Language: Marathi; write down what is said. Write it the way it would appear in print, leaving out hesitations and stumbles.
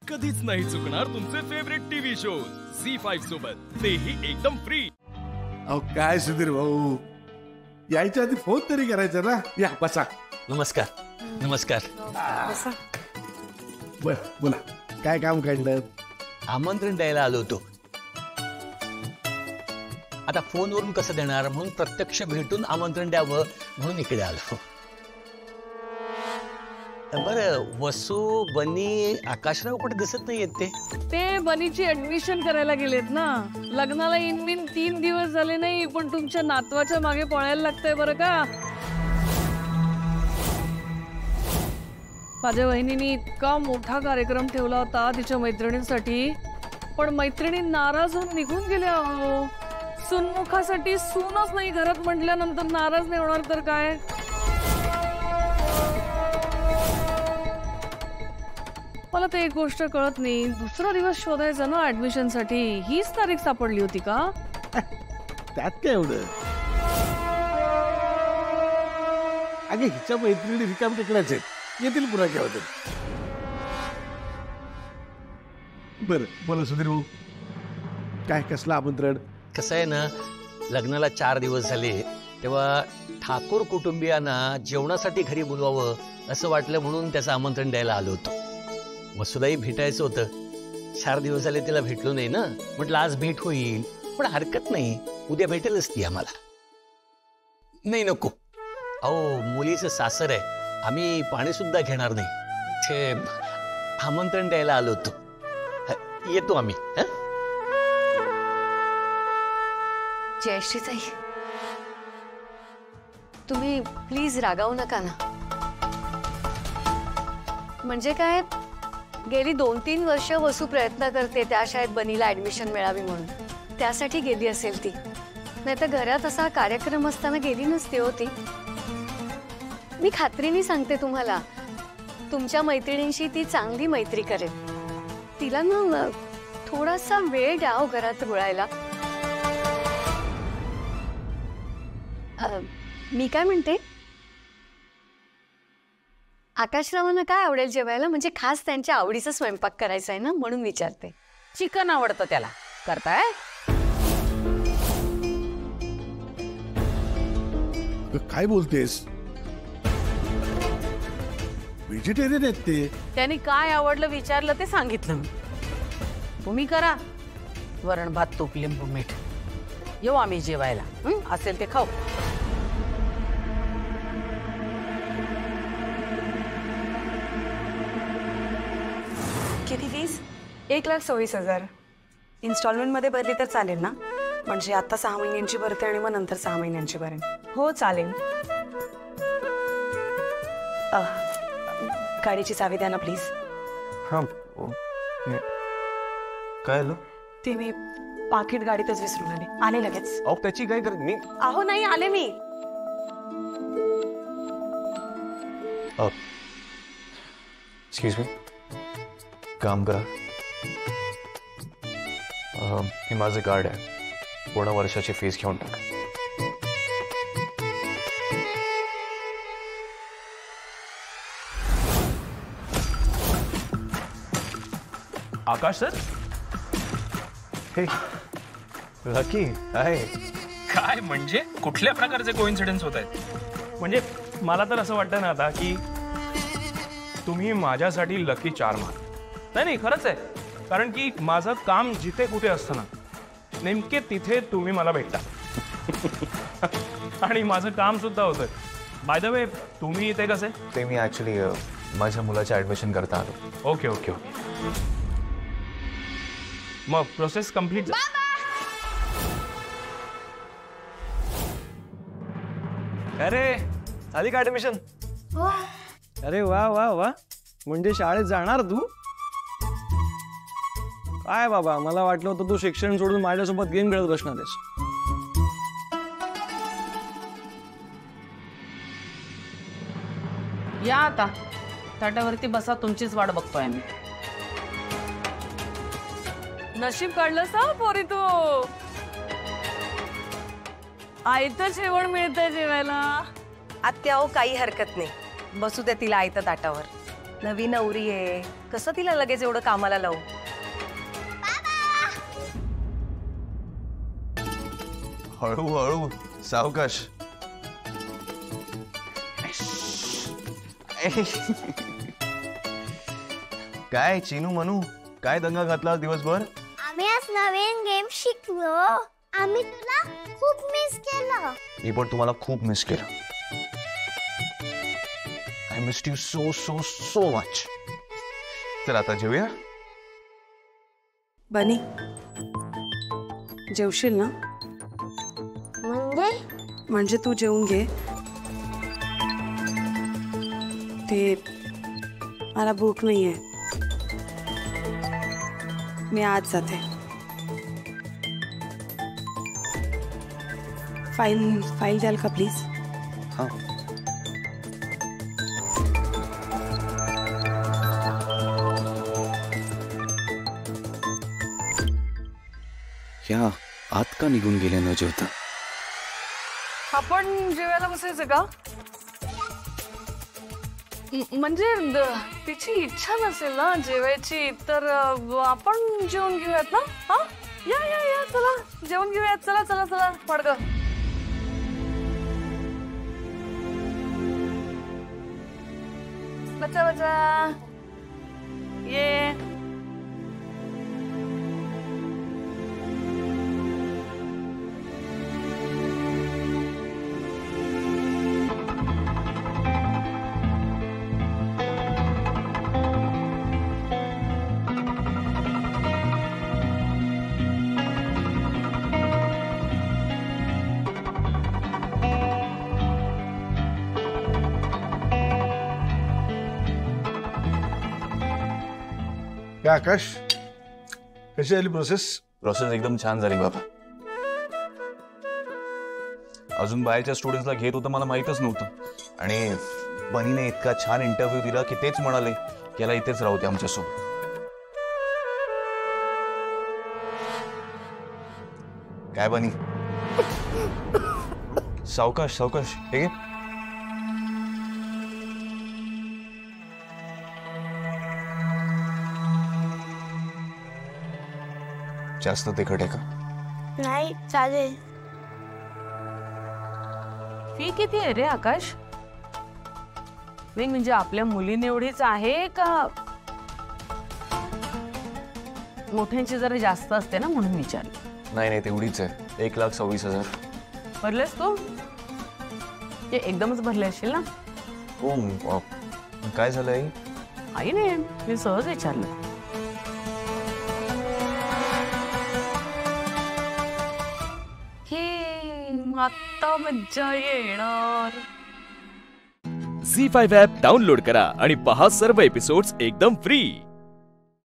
कधीच नाही चुकणार तुमचे फेवरेट टीव्ही शो झी5 सोबत, तेही एकदम फ्री। अहो काय सुधीर भाऊ, यायच्या आधी फोन तरी करायचा ना। या बसा। नमस्कार। नमस्कार। बर बोला, काय काम काढलं? आमंत्रण द्यायला आलो होतो। आता फोनवरून कसं देणार, म्हणून प्रत्यक्ष भेटून आमंत्रण द्यावं म्हणून इकडे आलो। बरं, वसू, बनी, आकाशराव कुठे दिसत नाहीयेत ते बनीची ऍडमिशन करायला गेलेत ना। लग्नाला इनमिन 3 दिवस झाले नाही, पण तुमच्या नातवाच्या मागे पळायला लागतंय बरं का। माझ्या वहिनीने इतका मोठा कार्यक्रम ठेवला होता तिच्या मैत्रिणींसाठी, पण मैत्रिणी नाराज होऊन निघून गेल्या। अहो, सुनमुखासाठी सूनच नाही घरात म्हटल्यानंतर नाराज नाही होणार तर काय। मला ते एक गोष्ट कळत नाही, दुसरा दिवस शोधायचा ना ऍडमिशन साठी, हीच तारीख सापडली होती का? त्यात काय एवढं? अगे हिच्या मैत्रिणी रिकाम टेकड्याच आहेत, येतील पुन्हा केव्हा तरी। बरं बोला सुधीर भाऊ, काय कसलं आमंत्रण? कसं आहे ना, लग्नाला 4 दिवस झाले, तेव्हा ठाकूर कुटुंबियांना जेवणासाठी घरी बोलवावं असं वाटलं, म्हणून त्याचं आमंत्रण द्यायला आलो होतो। वसुलाही भेटायचं होतं, 4 दिवस झाले तिला भेटलो नाही ना, म्हटलं आज भेट होईल, पण हरकत नाही, उद्या भेटेलच ती आम्हाला। नाही नको, अहो मुलीचं सासर आहे, आम्ही पाणी सुद्धा घेणार नाही, ते आमंत्रण द्यायला आलो होतो, येतो आम्ही। जयश्रीताई, तुम्ही प्लीज रागावू नका ना। म्हणजे काय, गेली 2-3 वर्ष वसू प्रयत्न करते त्या शाळेत बनीला ऍडमिशन मिळावी म्हणून, त्यासाठी गेली असेल ती, नाही तर घरात असा कार्यक्रम असताना गेली नसती होती। मी खात्रीने सांगते तुम्हाला, तुमच्या मैत्रिणींशी ती चांगली मैत्री करेल। तिला ना थोडासा वेळ द्याव घरात रुळायला। मी काय म्हणते, आकाशरावांना काय आवडेल जेवायला, म्हणजे खास त्यांच्या आवडीचा स्वयंपाक करायचा आहे ना, म्हणून विचारते। चिकन आवडतं त्याला, करताय? काय बोलतेस? व्हेजिटेरियन आहेत ते। त्यांनी काय आवडलं विचारलं ते सांगितलं मी। तुम्ही करा, वरण भात तूप लिंबू मीठ, येऊ आम्ही जेवायला, असेल ते खाऊ। किती फीस? 1,26,000। इन्स्टॉलमेंट मध्ये भरली तर चालेल ना? म्हणजे आता 6 महिन्यांची भरते आणि मग नंतर 6 महिन्यांची भरेन। हो चालेल। गाडीची चावी द्या ना प्लीज। हाँ काय आलं? ते मी पाकिट गाडीतच विसरून आले लगेच। अहो त्याची काय कर मी? अहो नाही, आले मी। एक्सक्यूज मी, काम करा, हे माझं कार्ड आहे, पूर्ण वर्षाची फीस घेऊन टाका। आकाश सर, हे लकी आहे काय म्हणजे कुठल्या प्रकारचे कोइन्सिडेंस होत आहेत? म्हणजे मला तर असं वाटतं ना आता की तुम्ही माझ्यासाठी लकी चार्म आहात। नाही खरंच आहे, कारण की माझं काम जिथे कुठे असतं ना, नेमके तिथे तुम्ही मला भेटता आणि माझं काम सुद्धा होतंय। बाय द वे, तुम्ही इथे कसे? ते मी ऍक्च्युली माझ्या मुलाचं ऍडमिशन करता आलो। ओके ओके ओके, मग प्रोसेस कंप्लीट। अरे आली का ऍडमिशन? अरे वा वा वा, म्हणजे शाळेत जाणार तू? काय बाबा, मला वाटलं होतं तू शिक्षण सोडून माझ्यासोबत गेम खेळत बसणार आहेस। या आता ताटावरती बसा, तुमचीच वाट बघतोय आम्ही। नशीब काढलं सा पोरी तू, आयतं जेवण मिळतंय जेवायला। आत्या, काही हरकत नाही, बसू द्या तिला आयतं ताटावर। नवी नवरी आहे, कसं तिला लगेच एवढं कामाला लावू? हळूहळू सावकाश. काय चिनू मनू, काय दंगा घातला दिवसभर? आम्ही आज नवीन गेम शिकलो. आम्ही तुला खूप मिस केलं. मी पण तुम्हाला खूप मिस केलं. I missed you so so so much. तर आता जेवूया. बनी, जेवशील ना? म्हणजे तू जेवून घे. ते मला भूक नाहीये. मी आज जाते. फाईल द्याल का प्लीज? हा. या आत का निघून गेले न जेवता? आपण जेवायला बसायचं का? म्हणजे तिची इच्छा नसेल ना जेवायची तर आपण जेवून घेऊयात ना. हा या या या चला जेवून घेऊयात. चला चला चला पडग. बच्चा बच्चा ये. काय आकाश, कशी झाली प्रोसेस? प्रोसेस एकदम छान झाली बाबा. अजून बाहेरच्या स्टुडंट्सला घेत होतं मला माहीतच नव्हतं. आणि बनीने इतका छान इंटरव्ह्यू दिला की तेच म्हणाले की याला इथेच राहू दे आमच्यासोबत. काय बनी? सावकाश सावकाश. हे घे. जास्त तिखट आहे का? नाही चालेल. फी किती आहे रे आकाश? नाही म्हणजे आपल्या मुलीने एवढीच आहे का मोठ्यांची जरा जास्त असते ना म्हणून विचारलं. नाही नाही तेवढीच आहे. 1,26,000. भरलेस तू? ते एकदमच भरले असशील ना? हो. काय झालंय? आई नाही मी सहज विचारलं. आता मज्जा येणार. झी5 ॲप डाउनलोड करा आणि पहा सर्व एपिसोड्स एकदम फ्री.